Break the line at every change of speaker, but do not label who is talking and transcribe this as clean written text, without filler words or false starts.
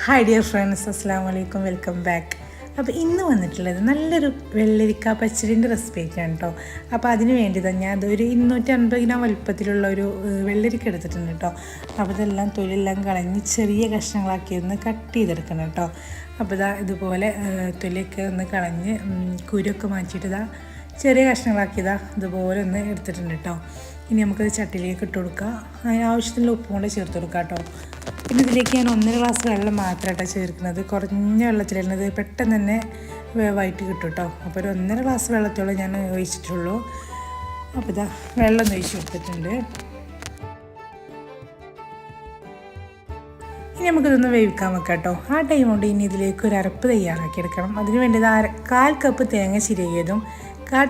Hi dear friends, അസ്സാം വലൈക്കും, welcome back. അപ്പോൾ ഇന്ന് വന്നിട്ടുള്ളത് നല്ലൊരു വെള്ളരിക്ക പച്ചടിൻ്റെ റെസിപ്പി ആയിട്ടാണ് കേട്ടോ. അപ്പോൾ അതിന് വേണ്ടി തന്നെ ഞാൻ അതൊരു 250 ഗ്രാം വലുപ്പത്തിലുള്ള ഒരു വെള്ളരിക്ക എടുത്തിട്ടുണ്ട് കേട്ടോ. അപ്പോൾ ഇതെല്ലാം തൊലിയെല്ലാം കളഞ്ഞ് ചെറിയ കഷ്ണങ്ങളാക്കി ഒന്ന് കട്ട് ചെയ്തെടുക്കണം കേട്ടോ. അപ്പോൾ ഇതുപോലെ തൊലിയൊക്കെ ഒന്ന് കളഞ്ഞ് കുരുവൊക്കെ മാറ്റിയിട്ട് ചെറിയ കഷ്ണങ്ങളാക്കിയതാ ഇതുപോലെ ഒന്ന് എടുത്തിട്ടുണ്ട് കേട്ടോ. ഇനി നമുക്കത് ചട്ടിയിലേക്ക് ഇട്ട് കൊടുക്കുക. അതിന് ആവശ്യത്തിനുള്ള ഉപ്പും കൂടെ ചേർത്ത് കൊടുക്കുക കേട്ടോ. പിന്നെ ഇതിലേക്ക് ഞാൻ 1.5 ഗ്ലാസ് വെള്ളം മാത്രമായിട്ടാണ് ചേർക്കുന്നത്. കുറഞ്ഞ വെള്ളത്തിലിടുന്നത് പെട്ടെന്ന് തന്നെ വേവായിട്ട് കിട്ടും കേട്ടോ. അപ്പോൾ ഒരു 1.5 ഗ്ലാസ് വെള്ളത്തോളം ഞാൻ ഒഴിച്ചിട്ടുള്ളൂ. അപ്പോൾ വെള്ളം ഒഴിച്ച് കൊടുത്തിട്ടുണ്ട്. ഇനി നമുക്കിതൊന്ന് വേവിക്കാൻ വെക്കാം കേട്ടോ. ആ ടൈം കൊണ്ട് ഇനി ഇതിലേക്ക് ഒരു അരപ്പ് തയ്യാറാക്കി എടുക്കണം. അതിന് വേണ്ടി 1/4 കപ്പ് തേങ്ങ ചിരകിയതും